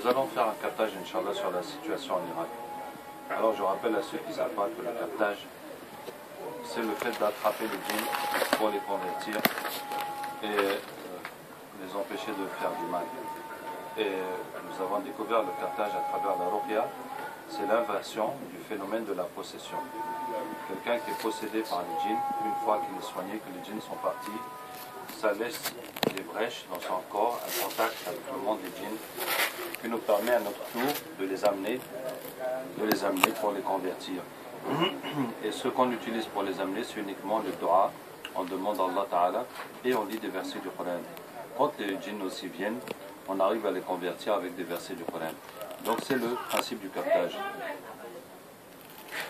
Nous allons faire un captage, Inch'Allah, sur la situation en Irak. Alors je rappelle à ceux qui ne savent pas que le captage, c'est le fait d'attraper les djinns pour les convertir et les empêcher de faire du mal. Et nous avons découvert le captage à travers la ruqya, c'est l'inversion du phénomène de la possession. Quelqu'un qui est possédé par les djinns, une fois qu'il est soigné, que les djinns sont partis, ça laisse des brèches dans son corps, un contact avec le monde des djinns, qui nous permet à notre tour de les amener pour les convertir. Et ce qu'on utilise pour les amener, c'est uniquement le dua, on demande à Allah Ta'ala et on lit des versets du Coran. Quand les djinns aussi viennent, on arrive à les convertir avec des versets du Coran. Donc c'est le principe du captage.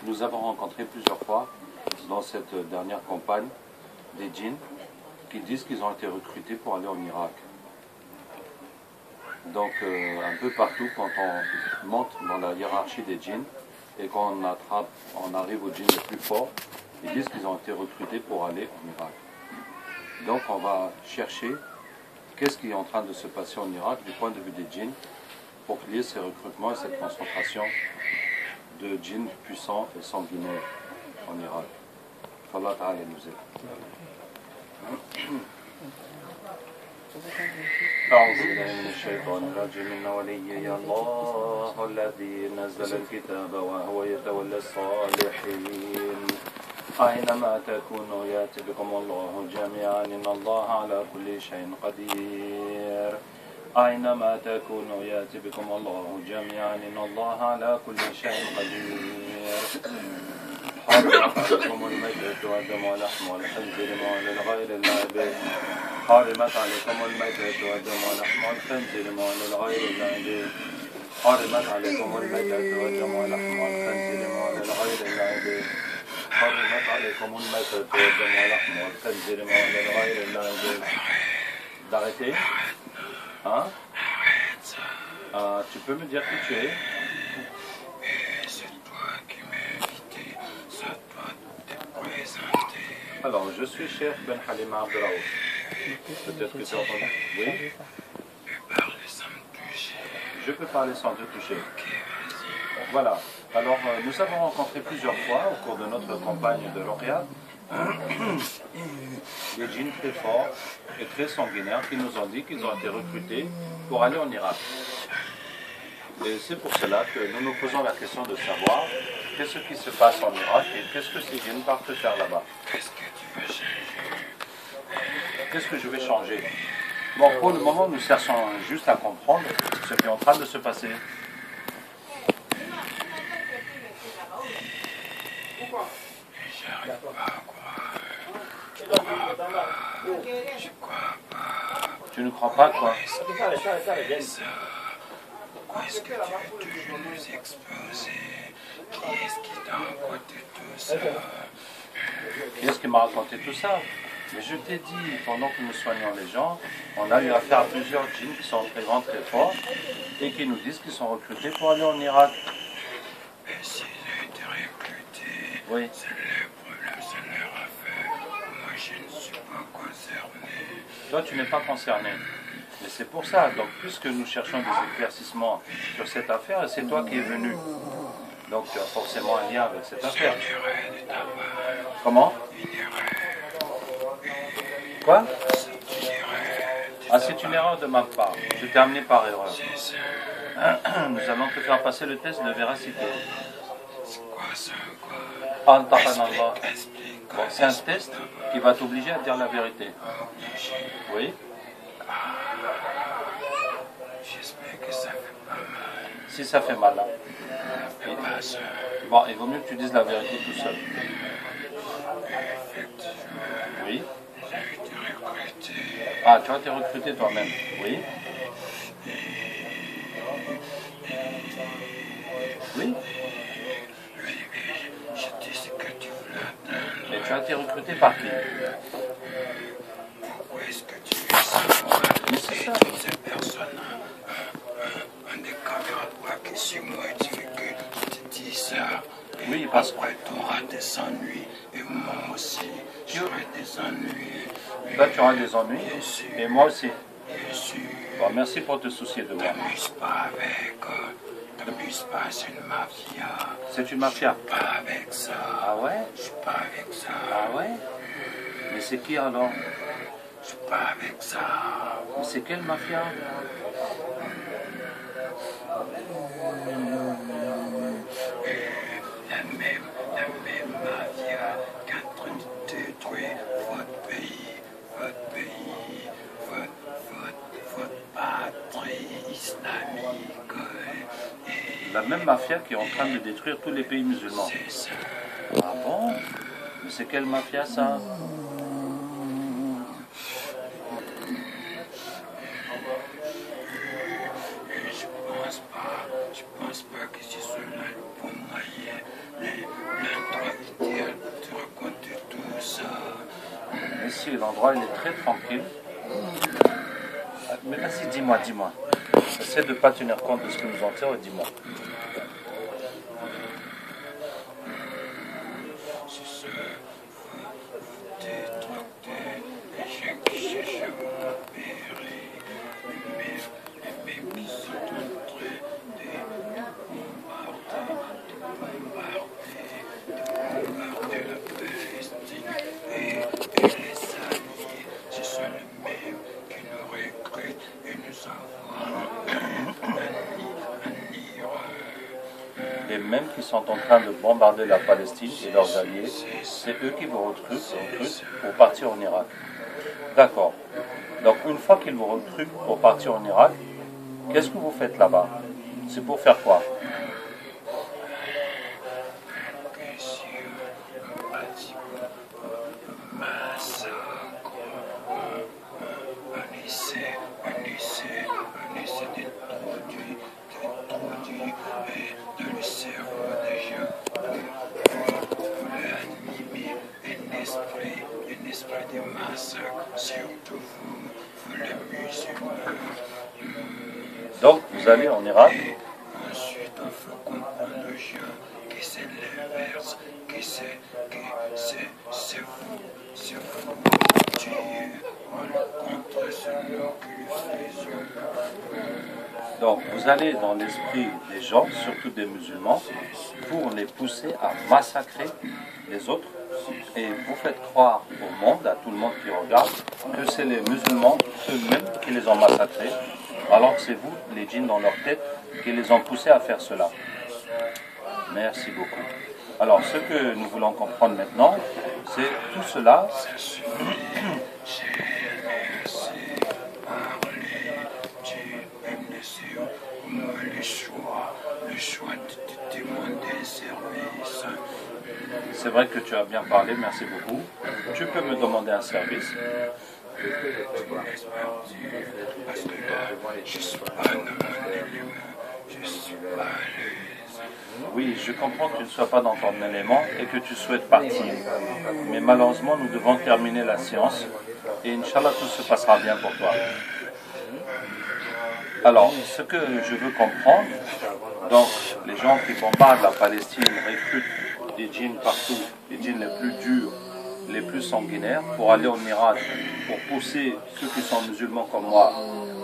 Nous avons rencontré plusieurs fois dans cette dernière campagne des djinns qui disent qu'ils ont été recrutés pour aller en Irak. Donc un peu partout, quand on monte dans la hiérarchie des djinns et qu'on arrive aux djinns les plus forts, ils disent qu'ils ont été recrutés pour aller en Irak. Donc on va chercher qu'est-ce qui est en train de se passer en Irak du point de vue des djinns pour qu'il y ait ces recrutements et cette concentration de djinns puissants et sanguinaires en Irak. Qu'Allah Ta'ala nous aide. أعوذ بالله من الشيطان الرجيم إن وليي الله الذي نزل الكتاب وهو يتولى الصالحين أينما تكونوا يأتي بكم الله جميعا إن الله على كل شيء قدير أينما تكونوا يأتي بكم الله جميعا إن الله على كل شيء قدير حرمت عليكم الميتة والدم ولحم الخنزير وأهل لغير الله به حرمت عليكم الميتة والدم ولحم الخنزير وأهل لغير الله به حرمت عليكم الميتة والدم ولحم الخنزير وأهل لغير الله به حرمت عليكم الميتة والدم ولحم الخنزير وأهل لغير الله به. D'arrêter? Hein? Tu peux me dire qui tu es? Alors, je suis Cheikh Ben Halima Abdelraouf. Peut-être que tu as entendu. Oui. Je peux parler sans te toucher. Voilà. Alors, nous avons rencontré plusieurs fois au cours de notre campagne de Ruqya des djinns très forts et très sanguinaires qui nous ont dit qu'ils ont été recrutés pour aller en Irak. Et c'est pour cela que nous nous posons la question de savoir qu'est-ce qui se passe en Irak et qu'est-ce que ces djinns partent faire là-bas. Qu'est-ce que je vais changer? Bon, pour le moment, nous cherchons juste à comprendre ce qui est en train de se passer. J'arrive pas à croire. Je crois pas. Tu ne crois pas quoi? Pourquoi est-ce que tu veux toujours nous exposer? Qui est-ce qui t'a raconté tout ça? Qui est-ce qui m'a raconté tout ça? Mais je t'ai dit, pendant que nous soignons les gens, on a eu affaire à plusieurs djinns qui sont très grands, très forts, et qui nous disent qu'ils sont recrutés pour aller en Irak. Mais s'ils ont été recrutés, oui. C'est leur problème, c'est leur affaire. Moi, je ne suis pas concerné. Toi, tu n'es pas concerné. Mais c'est pour ça, donc puisque nous cherchons des éclaircissements sur cette affaire, c'est toi qui es venu. Donc tu as forcément un lien avec cette affaire. Comment? Quoi? Ah, c'est une erreur de ma part. Je t'ai amené par erreur. Nous allons te faire passer le test de véracité. C'est quoi ça? Bon, c'est un test qui va t'obliger à dire la vérité. Oui? J'espère que ça fait pas mal. Si ça fait mal, là. Bon, il vaut mieux que tu dises la vérité tout seul. Oui? J'ai été recruté. Ah, tu as été recruté toi-même. Oui? Oui? Je dis ce que tu voulais atteindre. Et tu as été recruté par qui? Pourquoi est-ce que tu veux savoir? Mais c'est ça. Cette personne, un des camarades braqués sur moi, et tu veux que je te dise ça? Oui, parce que tu auras des ennuis, et moi aussi, j'aurai des ennuis. Toi, tu auras des ennuis, et moi aussi. Bien sûr. D'accord, merci pour te soucier de moi. T'amuse pas avec. T'amuse pas, c'est une mafia. C'est une mafia? Je suis pas avec ça. Ah ouais? Je suis pas avec ça. Ah ouais? Mais c'est qui alors? Je suis pas avec ça. Mais c'est quelle mafia? La même mafia qui est en train de détruire votre pays, votre patrie islamique. La même mafia qui est en train de détruire tous les pays musulmans. C'est ça. Ah bon? Mais c'est quelle mafia ça? Je pense pas que ce soit là le bon moyen, l'endroit idéal pour te raconter tout ça. Mais si, l'endroit il est très tranquille. Mais vas-y, dis-moi. Essaie de ne pas tenir compte de ce que nous en tirons et dis-moi. C'est ça. Vous détractez les gens qui cherchent à vous repérer. Les mêmes qui sont en train de bombarder la Palestine et les alliés. Ce sont les mêmes qui nous recrutent et nous envoient en Irak. Les mêmes qui sont en train de bombarder la Palestine et leurs alliés, c'est eux qui vous recrutent pour partir en Irak. D'accord. Donc une fois qu'ils vous recrutent pour partir en Irak, qu'est-ce que vous faites là-bas? C'est pour faire quoi? Donc vous allez en Irak. Ensuite, il faut comprendre aux gens que c'est l'inverse, que c'est vous, Dieu, contre celui que nous faisons. Donc vous allez dans l'esprit des gens, surtout des musulmans, pour les pousser à massacrer les autres. Et vous faites croire au monde, à tout le monde qui regarde, que c'est les musulmans eux-mêmes qui les ont massacrés, alors que c'est vous, les djinns dans leur tête, qui les ont poussés à faire cela. Merci beaucoup. Alors ce que nous voulons comprendre maintenant, c'est tout cela. Le choix de demander service. C'est vrai que tu as bien parlé, merci beaucoup. Tu peux me demander un service? Parce que là, je suis pas dans mon élément, je suis pas à l'aise. Oui, je comprends que tu ne sois pas dans ton élément et que tu souhaites partir. Mais malheureusement, nous devons terminer la séance et Inch'Allah, tout se passera bien pour toi. Alors, ce que je veux comprendre, donc les gens qui bombardent la Palestine recrutent des djinns partout, les djinns les plus durs, les plus sanguinaires, pour aller en Irak, pour pousser ceux qui sont musulmans comme moi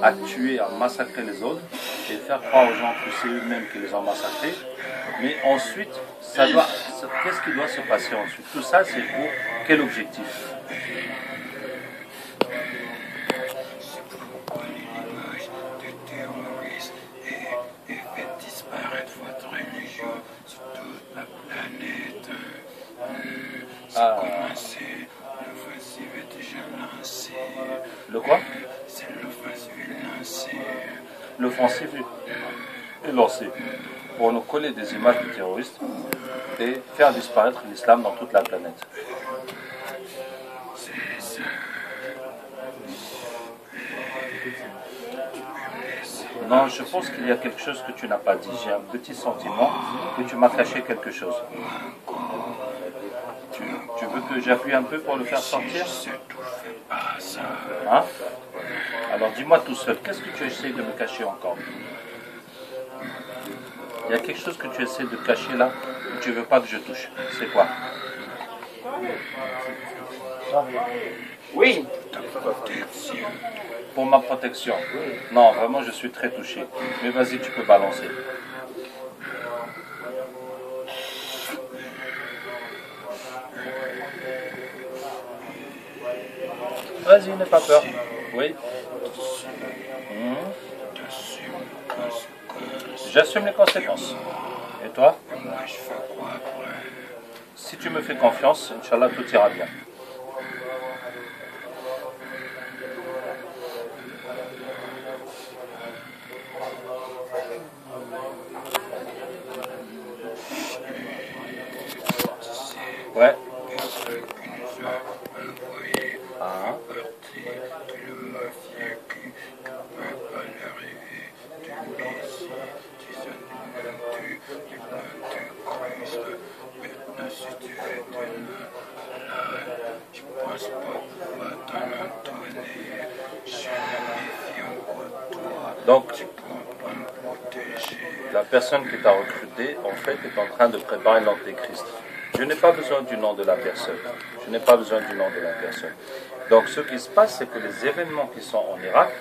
à tuer, à massacrer les autres et faire croire aux gens que c'est eux-mêmes qui les ont massacrés. Mais ensuite, qu'est-ce qui doit se passer ensuite? Tout ça, c'est pour quel objectif? L'offensive est déjà lancée. Le quoi? C'est l'offensive lancée. L'offensive est lancée pour nous coller des images de terroristes et faire disparaître l'islam dans toute la planète. C'est ça. Non, je pense qu'il y a quelque chose que tu n'as pas dit. J'ai un petit sentiment que tu m'as caché quelque chose. Tu veux que j'appuie un peu pour le faire sortir? Hein? Alors dis-moi tout seul, qu'est-ce que tu essaies de me cacher encore? Il y a quelque chose que tu essaies de cacher là, que tu ne veux pas que je touche. C'est quoi? Oui. ta protection. Pour ma protection. Non, vraiment, je suis très touché. Mais vas-y, tu peux balancer. Vas-y, n'aie pas peur. Oui. J'assume les conséquences. Et toi? Moi, je fais quoi après? Si tu me fais confiance, Inch'Allah, tout ira bien. Ouais. Ceux qui nous a envoyé Ah. partie de la mafia qui ne peut pas l'arrivée du Messie, des animaux du Christ. Maintenant, si tu es là, je pense pas pouvoir t'en entonner. Je me méfie encore de toi. Donc, Tu pourras me protéger. la personne qui t'a recruté, en fait, est en train de préparer l'antéchrist. Je n'ai pas besoin du nom de la personne. Je n'ai pas besoin du nom de la personne. Donc, ce qui se passe, c'est que les événements qui sont en Irak,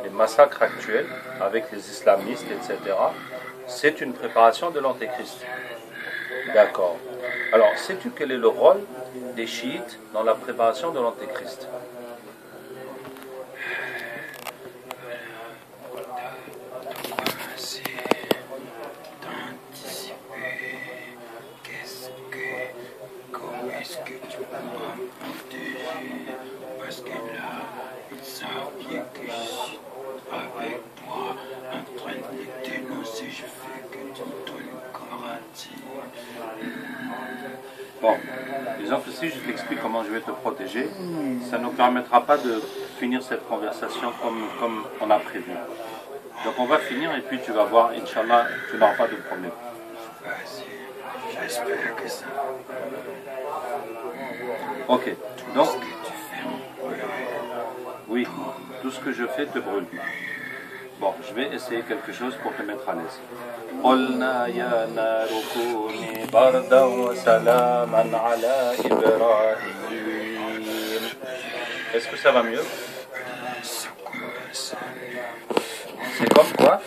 les massacres actuels avec les islamistes, etc., c'est une préparation de l'antéchrist. D'accord. Alors, sais-tu quel est le rôle des chiites dans la préparation de l'antéchrist? Commencer d'anticiper comment est-ce que tu pourras me protéger, parce que là, ils savent bien que je suis avec toi en train de les dénoncer. Je fais que tu me donnes une garantie. Bon, disons que si je t'explique comment je vais te protéger, ça ne nous permettra pas de finir cette conversation comme on a prévu. Donc on va finir et puis tu vas voir, Inch'Allah, tu n'auras pas de problème. Vas-y, j'espère que ça. Ok, donc, Ce que tu fais me brûle. oui, tout ce que je fais te brûle. Bon, je vais essayer quelque chose pour te mettre à l'aise. قلنا يا نار كوني بردا وسلاما على إبراهيم. Est-ce que ça va mieux? C'est comme quoi?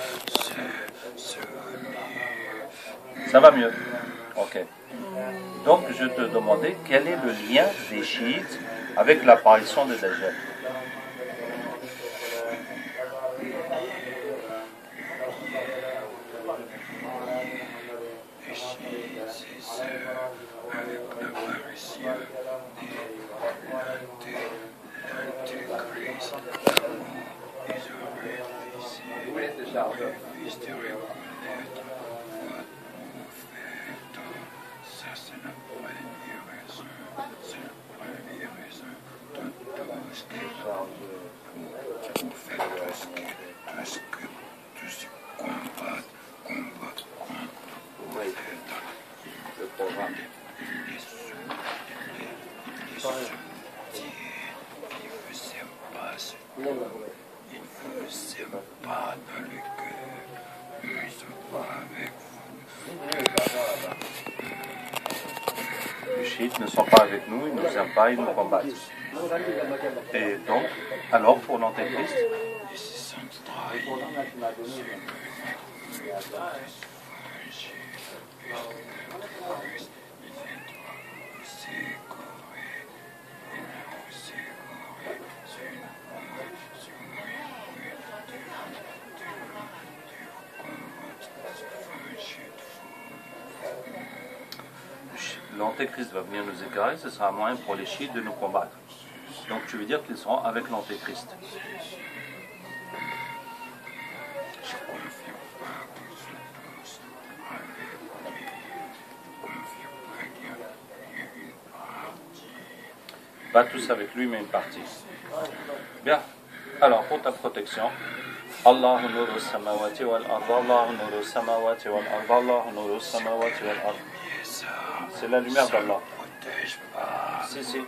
Ça va mieux. Ok. Donc je te demandais quel est le lien des chiites avec l'apparition de Dajjal. Les chiites ne sont pas avec nous, ils ne nous aiment pas, ils nous combattent. Et donc, alors pour l'antéchrist, l'antéchrist va venir nous égarer, ce sera un moyen pour les chiites de nous combattre. Donc tu veux dire qu'ils seront avec l'antéchrist. Pas tous avec lui, mais une partie. Bien. Alors, pour ta protection, Allahu nuru samawati wal ard, Allahu nuru samawati wal ard, Allahu nuru samawati wal ard. C'est la lumière d'Allah. Si, si.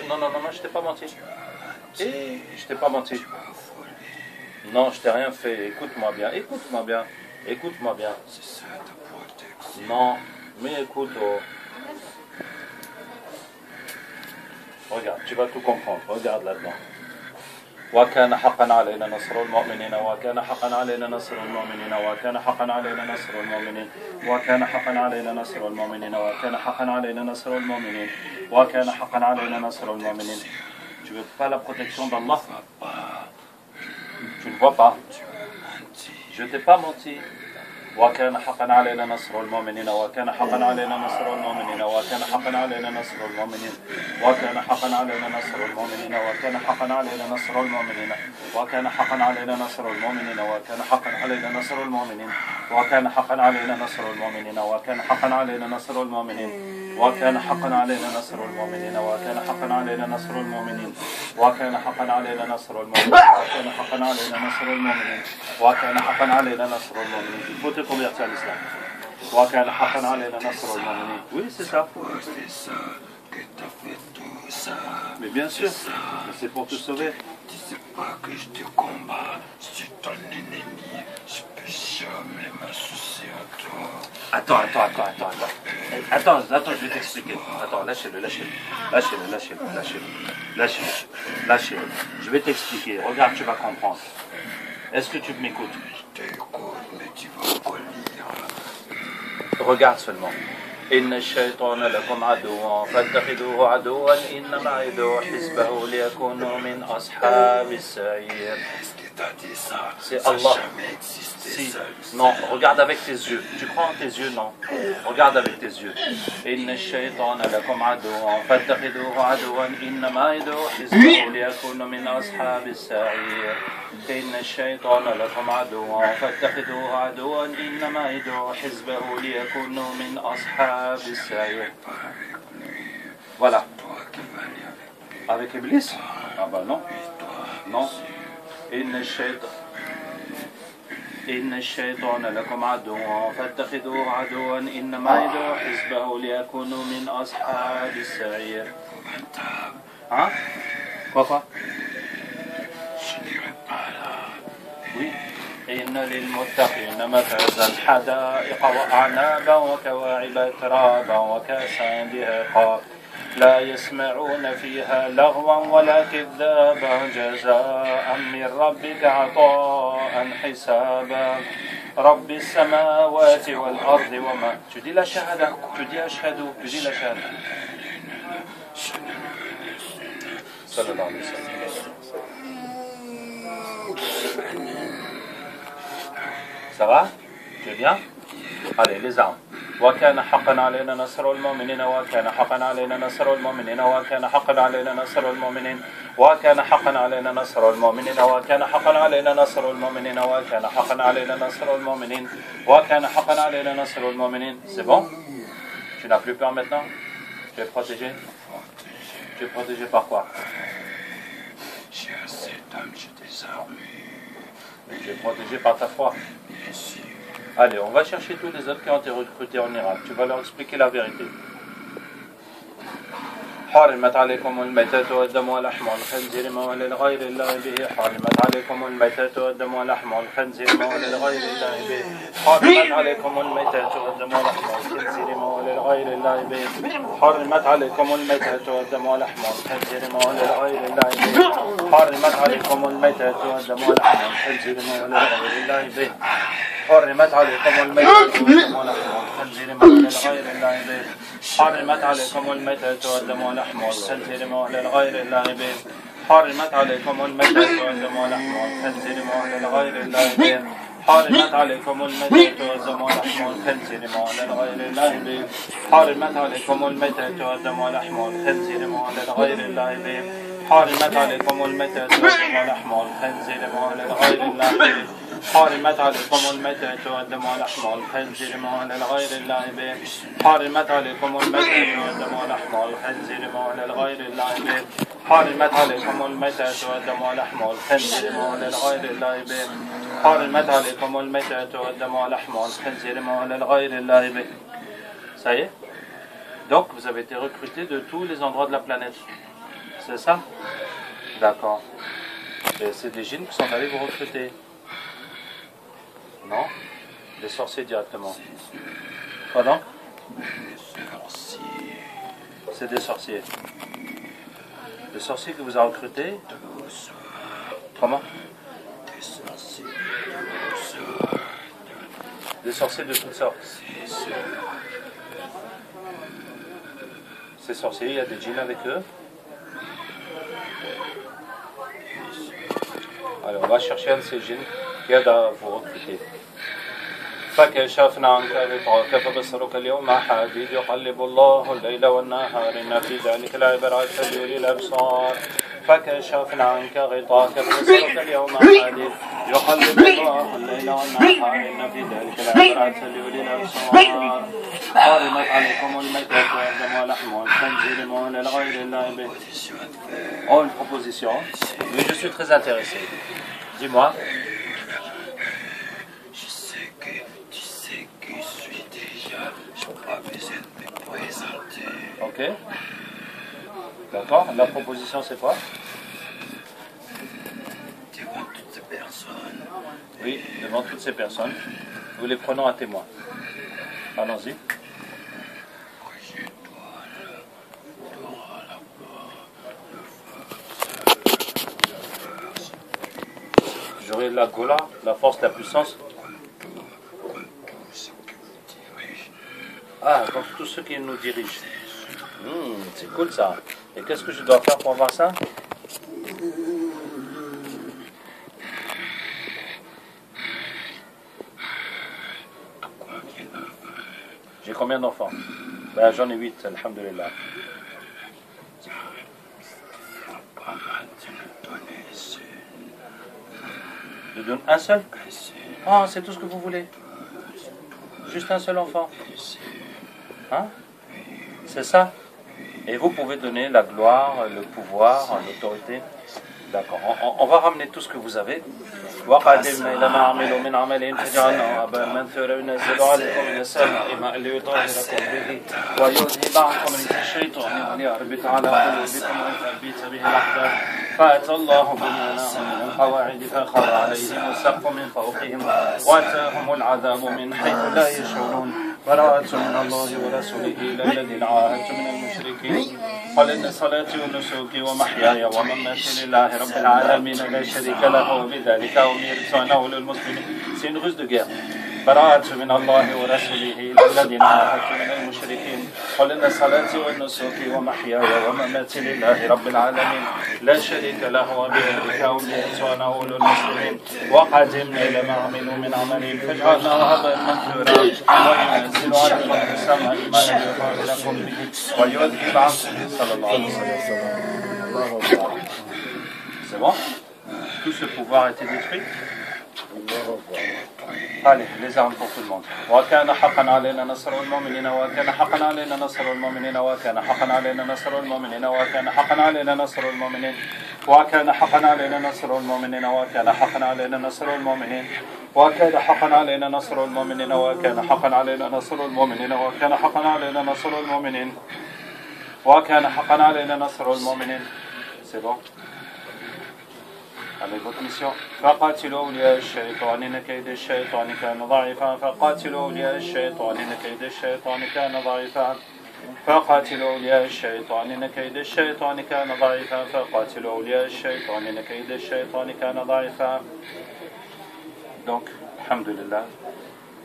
Non, non, non, non, je t'ai pas menti. Je t'ai pas menti. Non, je t'ai rien fait. Écoute-moi bien, écoute-moi bien, écoute-moi bien. Non, mais écoute. Oh. Regarde, tu vas tout comprendre. Regarde là-dedans. وكان حقا علينا نصر المؤمنين وكان حقا علينا نصر المؤمنين وكان حقا علينا نصر المؤمنين وكان حقا علينا نصر المؤمنين وكان حقا علينا نصر المؤمنين وكان حقا علينا نصر المؤمنين. Tu veux pas la protection d'Allah? Tu ne vois pas? Je t'ai pas menti. وكان حقا علينا نصر المؤمنين وكان حقا علينا نصر المؤمنين وكان حقا علينا نصر المؤمنين وكان حقا علينا نصر المؤمنين وكان حقا علينا نصر المؤمنين وكان حقا علينا نصر المؤمنين وكان حقا علينا نصر المؤمنين وكان حقا علينا نصر المؤمنين وكان حقا علينا نصر المؤمنين وكان حقا علينا نصر المؤمنين وكان حقا علينا نصر المؤمنين وكان حقا علينا نصر المؤمنين وكان حقا علينا نصر المؤمنين وكان حقا علينا نصر المؤمنين. Il faut te convertir à l'islam. وكان حقا علينا نصر المؤمنين. Oui, c'est ça. Mais bien sûr, mais c'est pour te sauver. C'est pas que je te combats, c'est ton ennemi. Je peux jamais m'associer à toi. Attends, je vais t'expliquer. Attends, lâchez-le. Je vais t'expliquer. Regarde, tu vas comprendre. Est-ce que tu m'écoutes? Je t'écoute, mais tu vas pas lire. Regarde seulement. إن الشيطان لكم عدو فاتخذوه عدوا إنما يدعو حزبه ليكونوا من أصحاب السعير. C'est Allah. Si. Non, regarde avec tes yeux. Tu crois en tes yeux? Non. Regarde avec tes yeux. إن الشيطان لكم عدو فاتخذوه عدوا إنما يدعو حزبه ليكونوا من أصحاب السعير. إن الشيطان لكم عدو فاتخذوه عدوا إنما يدعو حزبه ليكونوا من أصحاب السعير. Voilà. Avec Iblis? Ah bah non. Non. إن الشيطان لكم عدو فاتخذوه عدوا إنما يدعو حزبه ليكونوا من أصحاب السعير. Hein? Quoi? Oui. إن للمتقين مفازا حدائق وأعنابا وكواعب ترابا وكأسا دهاقا لا يسمعون فيها لغوا ولا كذابا جزاء من ربك عطاء حسابا رب السماوات والأرض وما. Tu dis la shahada, tu dis ashhadu, tu dis la shahada. Sallallahu alayhi wa sallam. Ça va? Tu es bien? Allez, les armes. وكان حقا علينا نصر المؤمنين وكان حقا علينا نصر المؤمنين وكان حقا علينا نصر المؤمنين وكان حقا علينا نصر المؤمنين وكان حقا علينا نصر المؤمنين وكان حقا علينا نصر المؤمنين وكان حقا علينا نصر المؤمنين. C'est bon? Tu n'as plus peur maintenant? Tu es protégé? Tu es protégé par quoi? J'ai assez d'âmes, j'ai des armes. Mais tu es protégé par ta foi. Bien sûr. Allez, on va chercher tous les autres qui ont été recrutés en Irak. Tu vas leur expliquer la vérité. حرمت عليكم الميتة والدم ولحم الخنزير مولى لغير الله به. حرمت عليكم الميتة والدم ولحم الخنزير مولى لغير الله به. حرمت عليكم الميتة والدم ولحم الخنزير مولى لغير الله به. حرمت عليكم الميتة والدم ولحم الخنزير مولى لغير الله به. حرمت عليكم الميتة والدم ولحم الخنزير مولى لغير الله به. حرمت عليكم الميتة والدم ولحم الخنزير مولى لغير الله به. حرمت عليكم الميتة والدم ولحم الخنزير مولى لغير الله به. حرمت عليكم الميتة والدم ولحم الخنزير مولى لغير الله به. حرمت عليكم الميتة والدم ولحم الخنزير مولى لغير الله به. حرمت عليكم الميتة والدم ولحم الخنزير مولى لغير الله به. حرمت عليكم الميتة والدم ولحم الخنزير مولى لغير الله به. حرمت عليكم الميتة والدم ولحم الخنزير مولى لغير الله به. حرمت عليكم الميتة والدم ولحم الخنزير مولى لغير الله به. حرمت عليكم الميتة والدم ولحم الخنزير مولى لغير الله به. حرمت عليكم الميتة والدم ولحم الخنزير مولى لغير الله به. Ça y est? Donc vous avez été recrutés de tous les endroits de la planète. C'est ça? D'accord. Et c'est des djinns qui sont allés vous recruter. Non? Des sorciers directement. Pardon? Des sorciers. C'est des sorciers. Le sorcier qui vous a recruté? Comment? Des sorciers de toutes sortes. Des sorciers de toutes sortes. Ces sorciers, il y a des djinns avec eux? Alors, on va chercher un de ces djinns qui aide à vous recruter. فكشفنا عنك غطاءك فبصرك اليوم حديد يقلب الله الليل والنهار إن في ذلك لعبرة لأولي الأبصار فكشفنا عنك غطاءك فبصرك اليوم حديد يقلب الله الليل والنهار إن في ذلك لعبرة لأولي الأبصار حرمت عليكم الميتة والدم ولحم الخنزير ومن غير الله به. Oh, une proposition. Oui, je suis très intéressé. Dis-moi. Ok. D'accord. La proposition, c'est quoi? Devant toutes ces personnes. Oui, devant toutes ces personnes. Nous les prenons à témoin. Allons-y. J'aurai la Gola, la force, la puissance. Ah, contre tous ceux qui nous dirigent. C'est cool ça. Et qu'est-ce que je dois faire pour avoir ça? J'ai combien d'enfants? Ben, j'en ai 8, alhamdoulilah. Je donne un seul? Ah, c'est tout ce que vous voulez? Juste un seul enfant? Hein? C'est ça? Et vous pouvez donner la gloire, le pouvoir, l'autorité. D'accord. On va ramener tout ce que vous avez. وقدمنا إلى ما عملوا من عمل فجعلناه هباء منثورا ينزل عليكم من السماء ماء ليطهركم به ويذهب عنكم رجس الشيطان وليربط على قلوبكم ويثبت به الأقدام فأتى الله بنيانهم من القواعد فخر عليهم السقف من فوقهم وأتاهم العذاب من حيث لا يشعرون براءة من الله ورسوله إلى الذين عاهدتم من المشركين قل إن صلاتي ونسكي ومحياي ومماتي لله رب العالمين لا شريك له وبذلك أمرت وأنا أول المسلمين. C'est une ruse de guerre. براءة من الله ورسوله إلى الذين عاهدتم من المشركين قل إن صلاتي ونسكي ومحياي ومماتي لله رب العالمين لا شريك له وبذلك أمرت وأنا أول المسلمين وقدمنا إلى ما عملوا من عمل فجعلناه هباء منثورا وينزل عليكم من السماء ماء ليطهركم به ويذهب عنكم صلى الله عليه وسلم. C'est bon? Tout ce pouvoir a été détruit? Allez, les armes pour tout le monde. وكان حقا علينا نصر المؤمنين وكان حقا علينا نصر المؤمنين وكان حقا علينا نصر المؤمنين وكان حقا علينا نصر المؤمنين وكان حقا علينا نصر المؤمنين وكان حقا علينا نصر المؤمنين وكان حقا علينا نصر المؤمنين وكان حقا علينا نصر المؤمنين وكان حقا علينا نصر المؤمنين وكان حقا علينا نصر المؤمنين. C'est bon? Allez, votre mission. فقاتلوا أولياء الشيطان إن كيد الشيطان كان ضعيفا فقاتلوا أولياء الشيطان إن كيد الشيطان كان ضعيفا فقاتلوا أولياء الشيطان إن كيد الشيطان كان ضعيفا فقاتلوا أولياء الشيطان إن كيد الشيطان كان ضعيفا. Donc, alhamdulillah,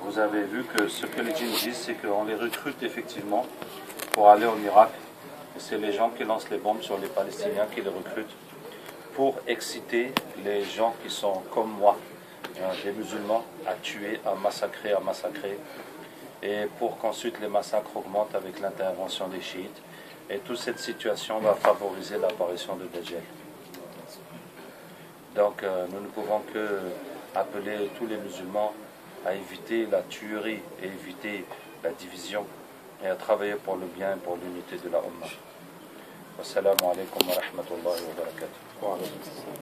vous avez vu que ce que les djinns disent, c'est qu'on les recrute effectivement pour aller au miracle. Et c'est les gens qui lancent les bombes sur les Palestiniens qui les recrutent pour exciter les gens qui sont comme moi, des musulmans, à tuer, à massacrer, et pour qu'ensuite les massacres augmentent avec l'intervention des chiites. Et toute cette situation va favoriser l'apparition de Dajjal. Donc nous ne pouvons que appeler tous les musulmans à éviter la tuerie et éviter la division et à travailler pour le bien et pour l'unité de la Ummah. Wassalamu alaikum wa rahmatullahi wa barakatuh.